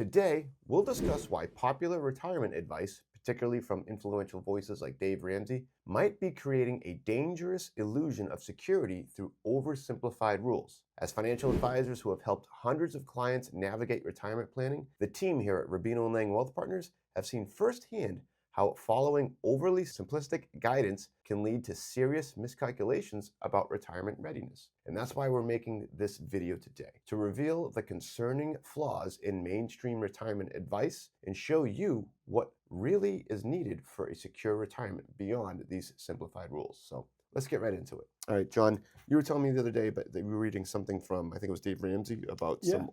Today, we'll discuss why popular retirement advice, particularly from influential voices like Dave Ramsey, might be creating a dangerous illusion of security through oversimplified rules. As financial advisors who have helped hundreds of clients navigate retirement planning, the team here at Rubino and Lang Wealth Partners have seen firsthand how following overly simplistic guidance can lead to serious miscalculations about retirement readiness. And that's why we're making this video today, to reveal the concerning flaws in mainstream retirement advice and show you what really is needed for a secure retirement beyond these simplified rules. So let's get right into it. All right, John, you were telling me the other day that you were reading something from, I think it was Dave Ramsey, about Yeah.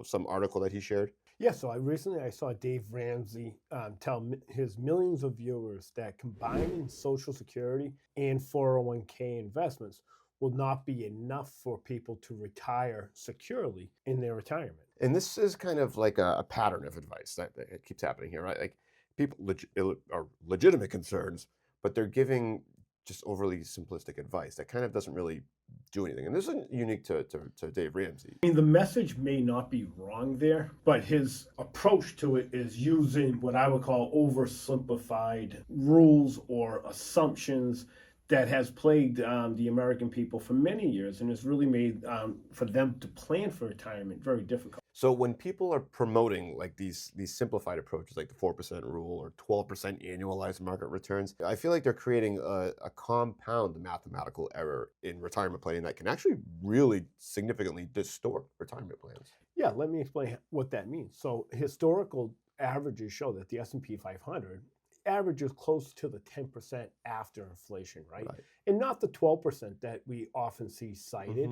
some article that he shared. Yeah, so I saw Dave Ramsey tell his millions of viewers that combining Social Security and 401k investments will not be enough for people to retire securely in their retirement. And this is kind of like a pattern of advice that it keeps happening here, right? Like people are legitimate concerns, but they're giving just overly simplistic advice that kind of doesn't really do anything. And this isn't unique to Dave Ramsey. I mean, the message may not be wrong there, but his approach to it is using what I would call oversimplified rules or assumptions that has plagued the American people for many years and has really made for them to plan for retirement very difficult. So when people are promoting like these simplified approaches like the 4% rule or 12% annualized market returns, I feel like they're creating a compound mathematical error in retirement planning that can actually really significantly distort retirement plans. Yeah, let me explain what that means. So historical averages show that the S&P 500 averages close to the 10% after inflation, right? Right. And not the 12% that we often see cited.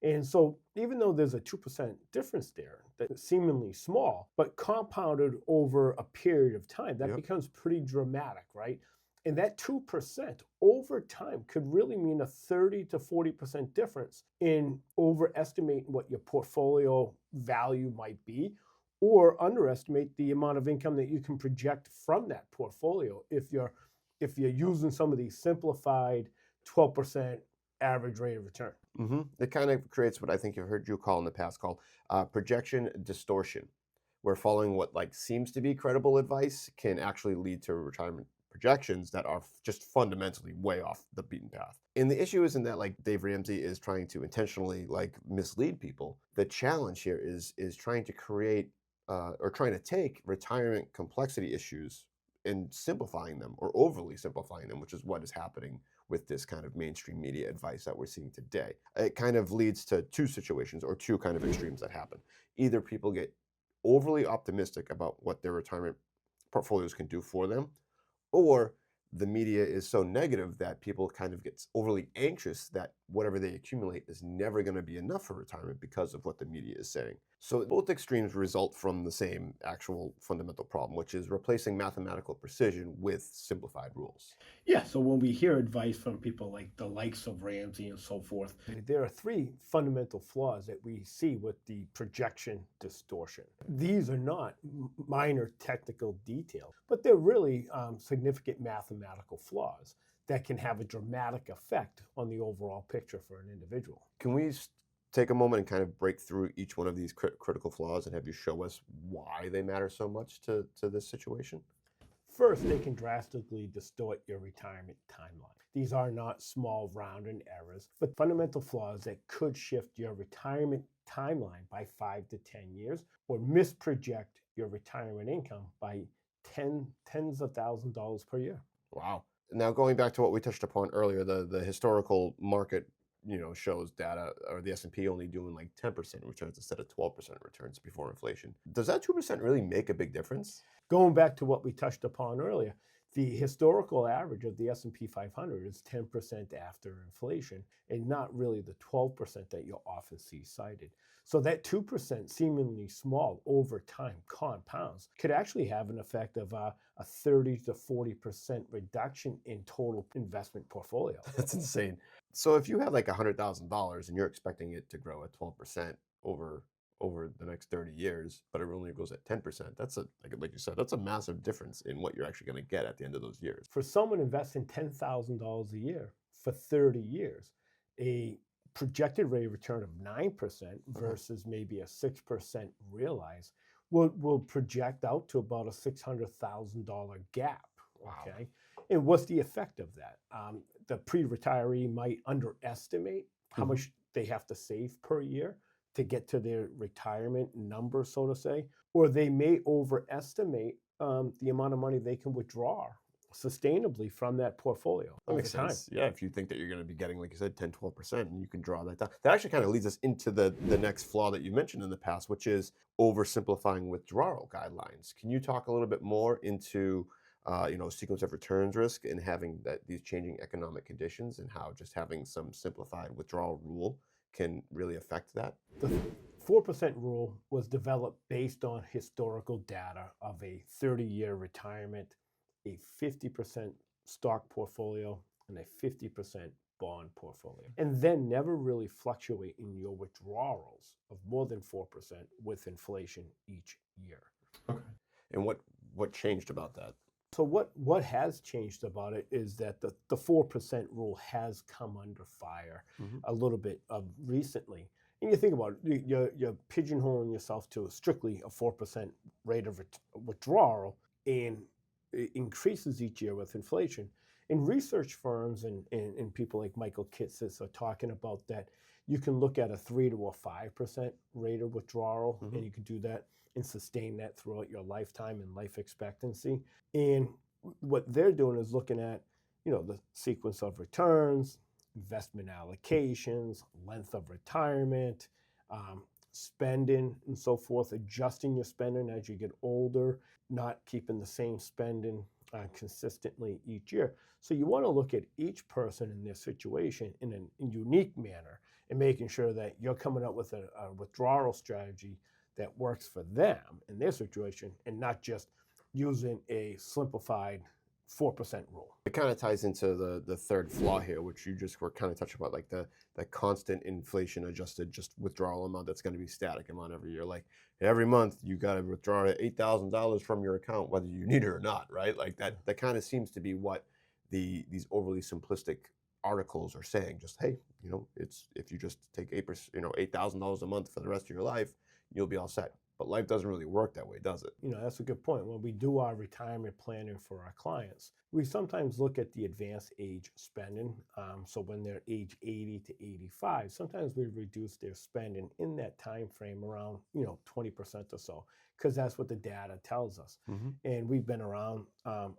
And so even though there's a 2% difference there that's seemingly small, but compounded over a period of time, that Yep. becomes pretty dramatic, right? And that 2% over time could really mean a 30 to 40% difference in overestimating what your portfolio value might be or underestimate the amount of income that you can project from that portfolio if you're using some of these simplified 12% average rate of return. It kind of creates what I think you've heard you call in the past called projection distortion, where following what like seems to be credible advice can actually lead to retirement projections that are just fundamentally way off the beaten path. And the issue isn't that like Dave Ramsey is trying to intentionally like mislead people. The challenge here is trying to create or trying to take retirement complexity issues and simplifying them or overly simplifying them, which is what is happening with this kind of mainstream media advice that we're seeing today. It kind of leads to two situations or two kind of extremes that happen. Either people get overly optimistic about what their retirement portfolios can do for them, or the media is so negative that people kind of get overly anxious that whatever they accumulate is never going to be enough for retirement because of what the media is saying. So both extremes result from the same actual fundamental problem, which is replacing mathematical precision with simplified rules. Yeah, so when we hear advice from people like the likes of Ramsey and so forth, there are three fundamental flaws that we see with the projection distortion. These are not minor technical details, but they're really significant mathematical flaws that can have a dramatic effect on the overall picture for an individual. Can we take a moment and kind of break through each one of these critical flaws and have you show us why they matter so much to this situation? First, they can drastically distort your retirement timeline. These are not small rounding errors, but fundamental flaws that could shift your retirement timeline by 5 to 10 years or misproject your retirement income by tens of thousands of dollars per year. Wow. Now going back to what we touched upon earlier, the historical market shows data or the S&P only doing like 10% returns instead of 12% returns before inflation. Does that 2% really make a big difference? Going back to what we touched upon earlier, the historical average of the S&P 500 is 10% after inflation and not really the 12% that you'll often see cited. So that 2% seemingly small over time compounds could actually have an effect of a 30 to 40% reduction in total investment portfolio. That's insane. So if you have like $100,000 and you're expecting it to grow at 12% over the next 30 years, but it only goes at 10%, that's like you said, that's a massive difference in what you're actually going to get at the end of those years. For someone investing $10,000 a year for 30 years, a projected rate of return of 9% versus maybe a 6% realized will project out to about a $600,000 gap. Wow. Okay. And what's the effect of that? The pre retiree might underestimate how Mhm. much they have to save per year to get to their retirement number, so to say, or they may overestimate the amount of money they can withdraw sustainably from that portfolio That over makes time. sense. Yeah, if you think that you're going to be getting, like you said, 10, 12%, and you can draw that down. That actually kind of leads us into the next flaw that you mentioned in the past, which is oversimplifying withdrawal guidelines. Can you talk a little bit more into sequence of returns risk and having that these changing economic conditions and how just having some simplified withdrawal rule can really affect that? The 4% rule was developed based on historical data of a 30-year retirement, a 50% stock portfolio, and a 50% bond portfolio, and then never really fluctuate in your withdrawals of more than 4% with inflation each year. Okay. And what changed about that? So what has changed about it is that the 4% rule has come under fire Hmm. a little bit recently. And you think about it, you're pigeonholing yourself to strictly a 4% rate of withdrawal, and it increases each year with inflation. And research firms and people like Michael Kitces are talking about that you can look at a 3 to a 5% rate of withdrawal, Hmm. and you can do that and sustain that throughout your lifetime and life expectancy. And what they're doing is looking at, the sequence of returns, investment allocations, length of retirement, spending, and so forth, adjusting your spending as you get older, not keeping the same spending consistently each year. So you want to look at each person in their situation in a unique manner and making sure that you're coming up with a withdrawal strategy that works for them in their situation and not just using a simplified 4% rule. It kind of ties into the third flaw here, which you just were kind of touching about, like the constant inflation adjusted just withdrawal amount that's going to be static amount every year. Like every month you got to withdraw $8,000 from your account, whether you need it or not, right? Like that kind of seems to be what these overly simplistic articles are saying. Just hey, it's if you just take 8%, $8,000 a month for the rest of your life, you'll be all set. But life doesn't really work that way, does it? That's a good point. When we do our retirement planning for our clients, we sometimes look at the advanced age spending. So when they're age 80 to 85, sometimes we reduce their spending in that time frame around 20% or so, because that's what the data tells us. Hmm. And we've been around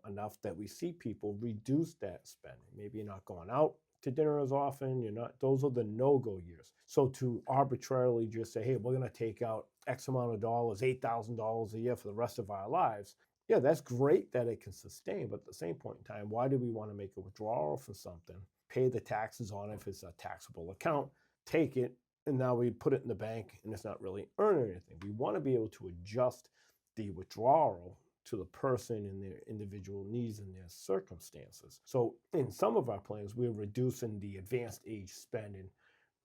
enough that we see people reduce that spending. Maybe you're not going out to dinner as often. You're not, those are the no-go years. So to arbitrarily just say, hey, we're going to take out X amount of dollars, $8,000 a year for the rest of our lives. Yeah, that's great that it can sustain. But at the same point in time, why do we want to make a withdrawal for something, pay the taxes on it if it's a taxable account, take it, and now we put it in the bank and it's not really earning anything? We want to be able to adjust the withdrawal to the person and their individual needs and their circumstances. So in some of our plans, we're reducing the advanced age spending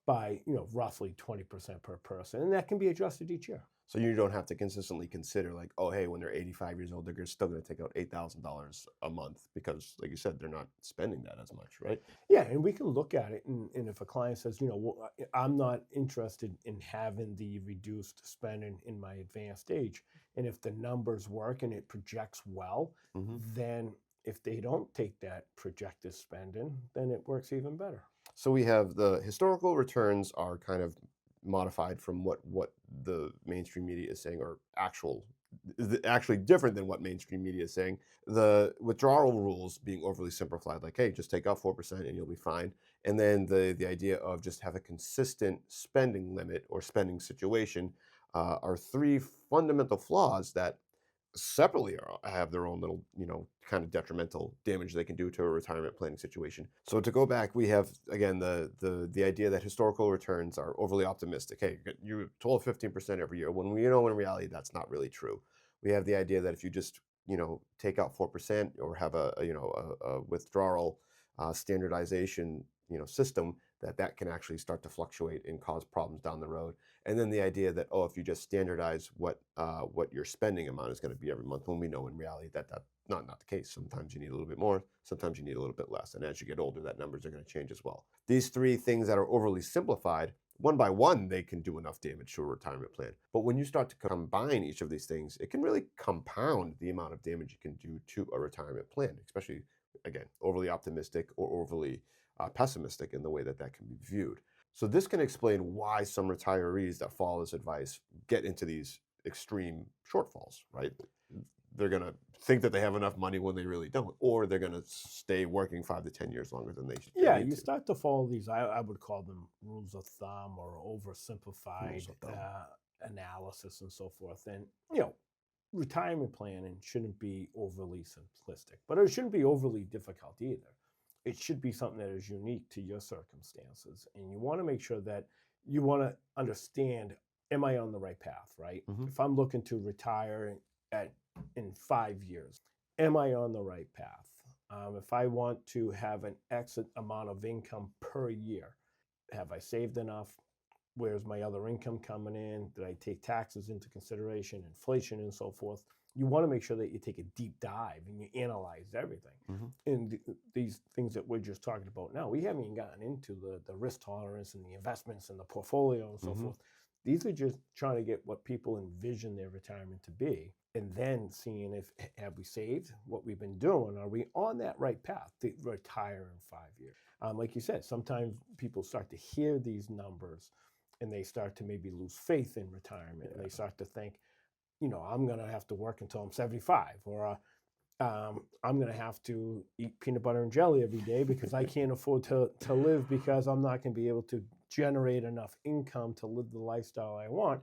by roughly 20% per person, and that can be adjusted each year. So you don't have to consistently consider like, oh, hey, when they're 85 years old, they're still going to take out $8,000 a month because, like you said, they're not spending that as much, right? Yeah, and we can look at it, and if a client says, well, I'm not interested in having the reduced spending in my advanced age, and if the numbers work and it projects well, Hmm. then if they don't take that projected spending, then it works even better. So we have the historical returns are kind of modified from what the mainstream media is saying, or actually different than what mainstream media is saying. The withdrawal rules being overly simplified, like hey, just take out 4% and you'll be fine. And then the idea of just have a consistent spending limit or spending situation are three fundamental flaws that separately have their own little, kind of detrimental damage they can do to a retirement planning situation. So to go back, we have again the idea that historical returns are overly optimistic. Hey, you're told 15% every year when we know in reality that's not really true. We have the idea that if you just take out 4% or have a withdrawal standardization system, that can actually start to fluctuate and cause problems down the road. And then the idea that, oh, if you just standardize what your spending amount is going to be every month, when we know in reality that's not the case. Sometimes you need a little bit more, sometimes you need a little bit less. And as you get older, that numbers are going to change as well. These three things that are overly simplified one by one, they can do enough damage to a retirement plan. But when you start to combine each of these things, it can really compound the amount of damage you can do to a retirement plan, especially, again, overly optimistic or overly pessimistic in the way that that can be viewed. So this can explain why some retirees that follow this advice get into these extreme shortfalls, right? They're going to think that they have enough money when they really don't, or they're going to stay working 5 to 10 years longer than they Yeah, need you to. start to follow these, I would call them rules of thumb or oversimplified Rules of thumb. analysis and so forth. And, retirement planning shouldn't be overly simplistic, but it shouldn't be overly difficult either. It should be something that is unique to your circumstances. And you want to make sure that you want to understand, am I on the right path, right? Mhm. If I'm looking to retire at in 5 years, am I on the right path? If I want to have an X amount of income per year, have I saved enough? Where's my other income coming in? Did I take taxes into consideration, inflation, and so forth? You want to make sure that you take a deep dive and you analyze everything. Mhm. And these things that we're just talking about now, we haven't even gotten into the risk tolerance and the investments and the portfolio and so Mhm. forth. These are just trying to get what people envision their retirement to be, and then seeing if have we saved what we've been doing? Are we on that right path to retire in 5 years? Like you said, sometimes people start to hear these numbers and they start to maybe lose faith in retirement, and they start to think, I'm going to have to work until I'm 75, or I'm going to have to eat peanut butter and jelly every day because I can't afford to live, because I'm not going to be able to generate enough income to live the lifestyle I want.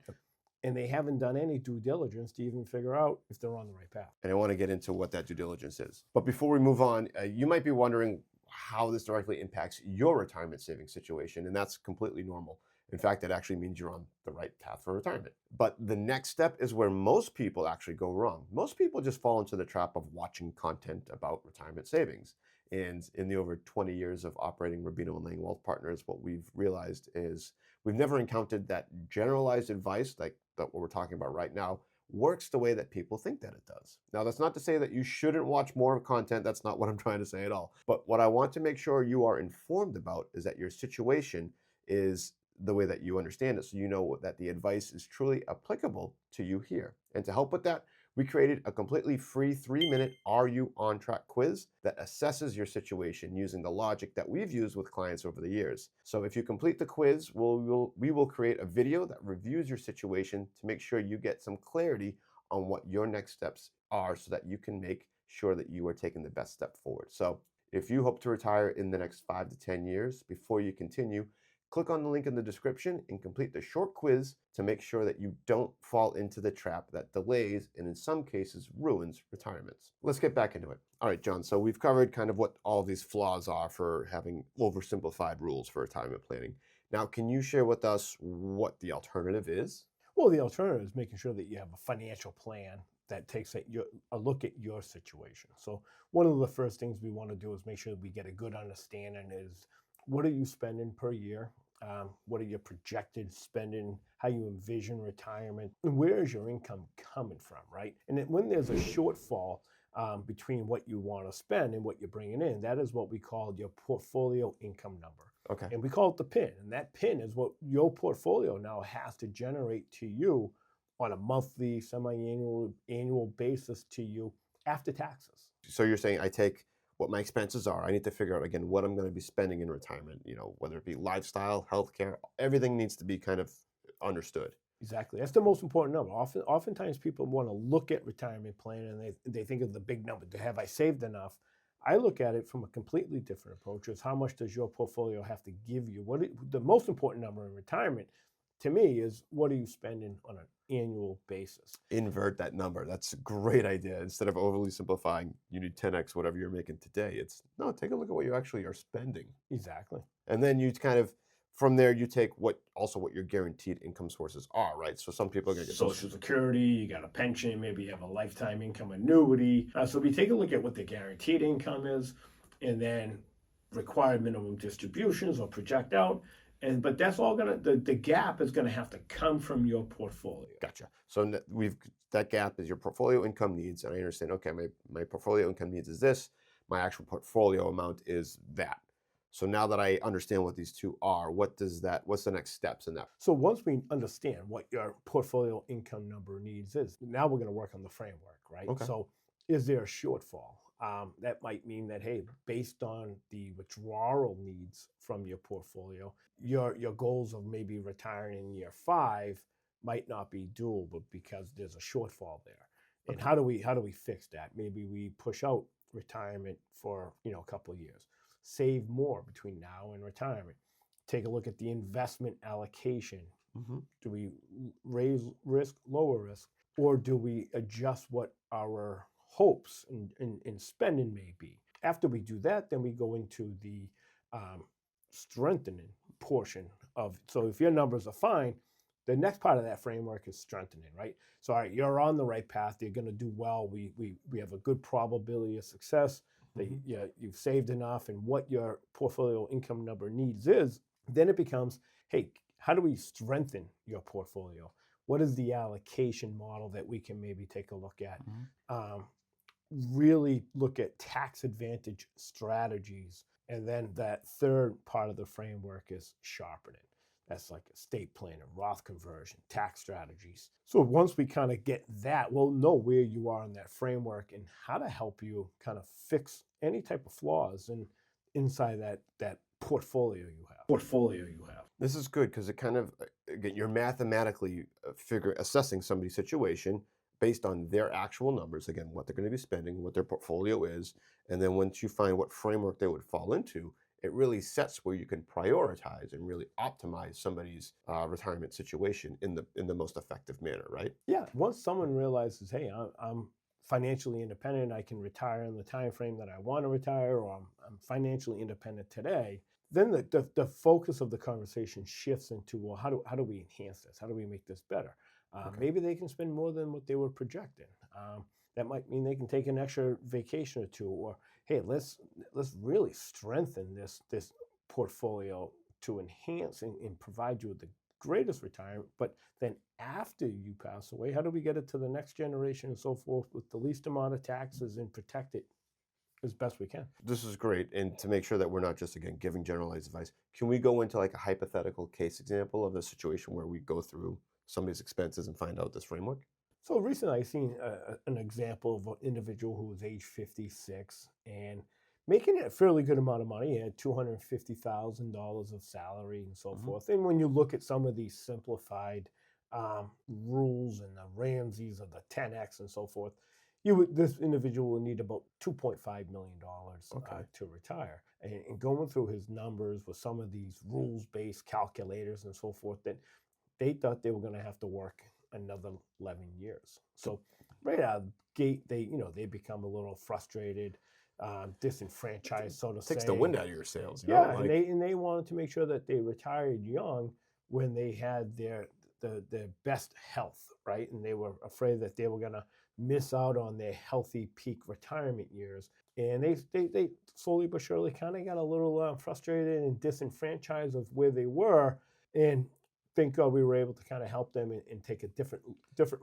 And they haven't done any due diligence to even figure out if they're on the right path. And I want to get into what that due diligence is. But before we move on, you might be wondering how this directly impacts your retirement savings situation, and that's completely normal. In fact, it actually means you're on the right path for retirement. But the next step is where most people actually go wrong. Most people just fall into the trap of watching content about retirement savings. And in the over 20 years of operating Rubino and Lang Wealth Partners, what we've realized is we've never encountered that generalized advice like that what we're talking about right now works the way that people think that it does. Now, that's not to say that you shouldn't watch more content. That's not what I'm trying to say at all. But what I want to make sure you are informed about is that your situation is the way that you understand it, so you know that the advice is truly applicable to you here. And to help with that, we created a completely free 3-minute Are You On Track quiz that assesses your situation using the logic that we've used with clients over the years. So if you complete the quiz, we will create a video that reviews your situation to make sure you get some clarity on what your next steps are so that you can make sure that you are taking the best step forward. So if you hope to retire in the next 5 to 10 years, before you continue, click on the link in the description and complete the short quiz to make sure that you don't fall into the trap that delays and in some cases ruins retirements. Let's get back into it. All right, John, so we've covered kind of what all these flaws are for having oversimplified rules for retirement planning. Now, can you share with us what the alternative is? Well, the alternative is making sure that you have a financial plan that takes a look at your situation. So one of the first things we want to do is make sure that we get a good understanding is, what are you spending per year? What are your projected spending? How you envision retirement? And where is your income coming from, right? And then when there's a shortfall between what you want to spend and what you're bringing in, that is what we call your portfolio income number. Okay. And we call it the PIN. And that PIN is what your portfolio now has to generate to you on a monthly, semi-annual, annual basis to you after taxes. So you're saying I take what my expenses are. I need to figure out again what I'm going to be spending in retirement, whether it be lifestyle, healthcare, everything needs to be kind of understood. Exactly. That's the most important number. Oftentimes people want to look at retirement plan and they think of the big number. Have I saved enough? I look at it from a completely different approach. Is how much does your portfolio have to give you? The most important number in retirement to me is, what are you spending on an annual basis? Invert that number. That's a great idea. Instead of overly simplifying, you need 10x whatever you're making today. It's no, take a look at what you actually are spending. Exactly. And then you kind of from there you take what your guaranteed income sources are, right? So some people are going to get Social Security, you got a pension, maybe you have a lifetime income annuity. So we take a look at what the guaranteed income is, and then required minimum distributions or project out. But that's all the gap is gonna have to come from your portfolio. Gotcha. So that gap is your portfolio income needs, and I understand. Okay, my portfolio income needs is this. My actual portfolio amount is that. So now that I understand what these two are, what's the next steps in that? So once we understand what your portfolio income number needs is, now we're going to work on the framework, right? Okay. So is there a shortfall? That might mean that, hey, based on the withdrawal needs from your portfolio, your goals of maybe retiring in year 5 might not be doable because there's a shortfall there. And Okay. how do we fix that? Maybe we push out retirement for a couple of years, save more between now and retirement, take a look at the investment allocation. Hmm. Do we raise risk, lower risk, or do we adjust what our hopes and spending may be? After we do that, then we go into the um, strengthening portion of. So if your numbers are fine, the next part of that framework is strengthening, right? So all right, you're on the right path. You're going to do well. We have a good probability of success. That Hmm. you've saved enough, and what your portfolio income number needs is. Then it becomes, hey, how do we strengthen your portfolio? What is the allocation model that we can maybe take a look at? Hmm. Um, really look at tax advantage strategies. And then that third part of the framework is sharpening. That's like estate planning, Roth conversion, tax strategies. So once we kind of get that, we'll know where you are in that framework and how to help you kind of fix any type of flaws inside that portfolio you have. This is good because it kind of again you're mathematically figure assessing somebody's situation based on their actual numbers, again what they're going to be spending, what their portfolio is, and then once you find what framework they would fall into, it really sets where you can prioritize and really optimize somebody's retirement situation in the most effective manner, right? Yeah, once someone realizes, hey, I'm financially independent, I can retire in the time frame that I want to retire, or I'm financially independent today, then the focus of the conversation shifts into, well, how do we enhance this? How do we make this better? Okay. Maybe they can spend more than what they were projecting. That might mean they can take an extra vacation or two, or hey, let's really strengthen this portfolio to enhance and provide you with the greatest retirement. But then after you pass away, how do we get it to the next generation and so forth with the least amount of taxes and protect it as best we can? This is great. And to make sure that we're not just again giving generalized advice, can we go into like a hypothetical case example of a situation where we go through somebody's expenses and find out this framework? So recently, I seen an example of an individual who was age 56 and making a fairly good amount of money. He had $250,000 of salary and so Hmm. forth. And when you look at some of these simplified rules and the Ramseys of the 10x and so forth, this individual will need about $2.5 million Okay. to retire. And going through his numbers with some of these rules-based calculators and so forth, that they thought they were going to have to work another 11 years. So right out of the gate, they become a little frustrated, disenfranchised, so to Takes the say. wind out of your sails, Yeah, and like they wanted to make sure that they retired young when they had their best health, right? And they were afraid that they were going to miss out on their healthy peak retirement years. And they slowly but surely kind of got a little frustrated and disenfranchised of where they were. And thank God we were able to kind of help them and take a different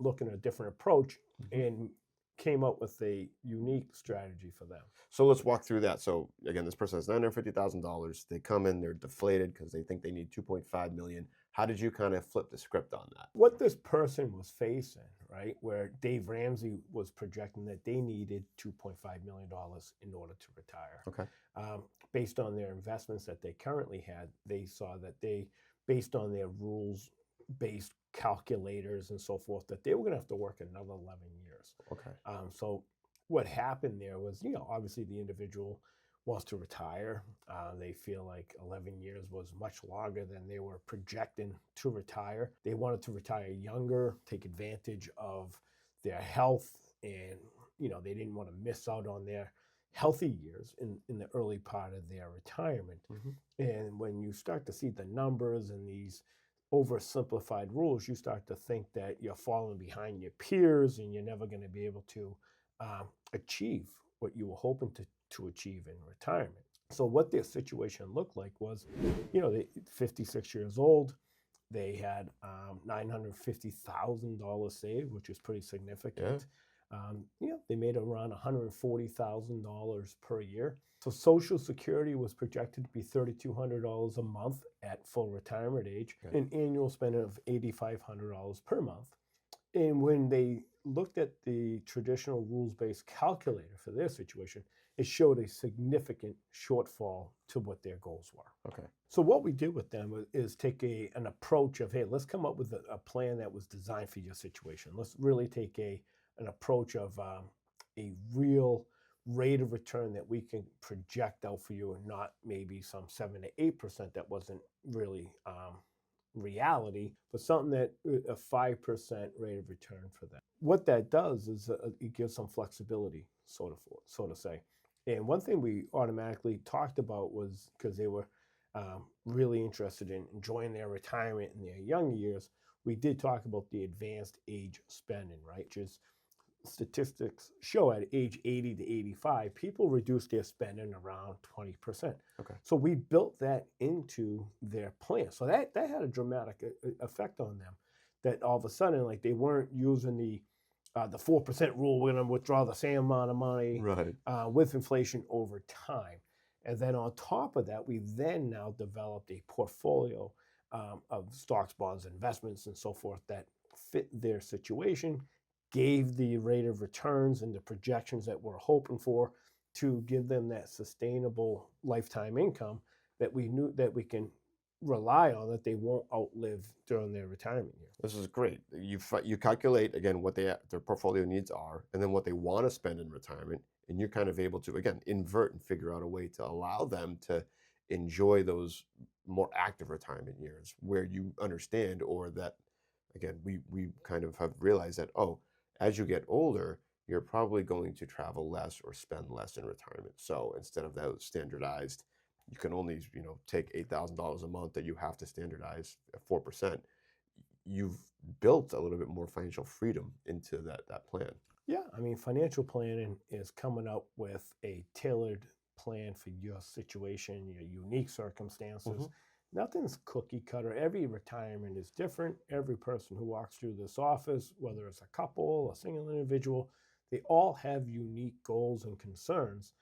look and a different approach, Mhm. and came up with a unique strategy for them. So let's walk through that. So again, this person has $950,000. They come in, they're deflated because they think they need 2.5 million. How did you kind of flip the script on that? What this person was facing, right, where Dave Ramsey was projecting that they needed $2.5 million in order to retire. Okay. Based on their investments that they currently had, they saw that based on their rules based calculators and so forth, that they were going to have to work another 11 years. Okay. So what happened there was, obviously the individual wants to retire. They feel like 11 years was much longer than they were projecting to retire. They wanted to retire younger, take advantage of their health, and they didn't want to miss out on their healthy years in the early part of their retirement. Hmm. And when you start to see the numbers and these oversimplified rules, you start to think that you're falling behind your peers and you're never going to be able to achieve what you were hoping to achieve in retirement. So what their situation looked like was, they 56 years old, they had $950,000 saved, which is pretty Yeah. significant. They made around $140,000 per year. So Social Security was projected to be $3,200 a month at full retirement age, Okay. an annual spending of $8,500 per month. And when they looked at the traditional rules-based calculator for their situation, it showed a significant shortfall to what their goals were. Okay. So what we did with them is take an approach of, hey, let's come up with a plan that was designed for your situation. Let's really take an approach of a real rate of return that we can project out for you, and not maybe some 7 to 8% that wasn't really reality, but something that a 5% rate of return for that. What that does is it gives some flexibility, so to say. And one thing we automatically talked about was, because they were really interested in enjoying their retirement in their young years, we did talk about the advanced age spending, right? Which is, statistics show at age 80 to 85, people reduce their spending around 20%. Okay. So we built that into their plan. So that had a dramatic effect on them. That all of a sudden, like, they weren't using the 4% rule, we're going to withdraw the same amount of money Right. with inflation over time. And then on top of that, we then now developed a portfolio of stocks, bonds, investments, and so forth that fit their situation, gave the rate of returns and the projections that we're hoping for, to give them that sustainable lifetime income that we knew that we can rely on, that they won't outlive during their retirement years. This is great. You calculate again what their portfolio needs are, and then what they want to spend in retirement, and you're kind of able to again invert and figure out a way to allow them to enjoy those more active retirement years, where you understand, or that again we kind of have realized that, oh, as you get older, you're probably going to travel less or spend less in retirement. So instead of that standardized, you can only take $8,000 a month that you have to standardize at 4%. You've built a little bit more financial freedom into that plan. Yeah, I mean, financial planning is coming up with a tailored plan for your situation, your unique circumstances. Hmm. Nothing's cookie cutter. Every retirement is different. Every person who walks through this office, whether it's a couple, a single individual, they all have unique goals and concerns.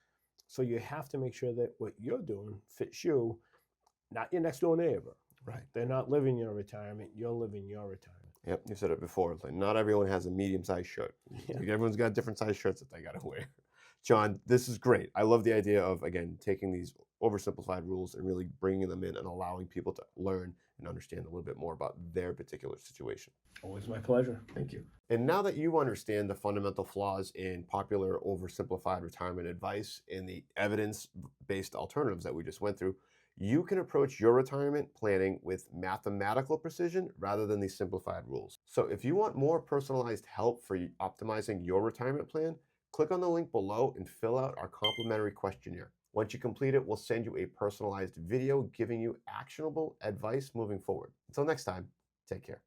So you have to make sure that what you're doing fits you, not your next door neighbor. Right. They're not living your retirement, you're living your retirement. Yep, you said it before. It's like not everyone has a medium-sized shirt. Yeah. Like, everyone's got different size shirts that they got to wear. John, this is great. I love the idea of again taking these oversimplified rules and really bringing them in and allowing people to learn and understand a little bit more about their particular situation. Always my pleasure. Thank you. And now that you understand the fundamental flaws in popular oversimplified retirement advice and the evidence-based alternatives that we just went through, you can approach your retirement planning with mathematical precision rather than these simplified rules. So if you want more personalized help for optimizing your retirement plan, click on the link below and fill out our complimentary questionnaire. Once you complete it, we'll send you a personalized video giving you actionable advice moving forward. Until next time, take care.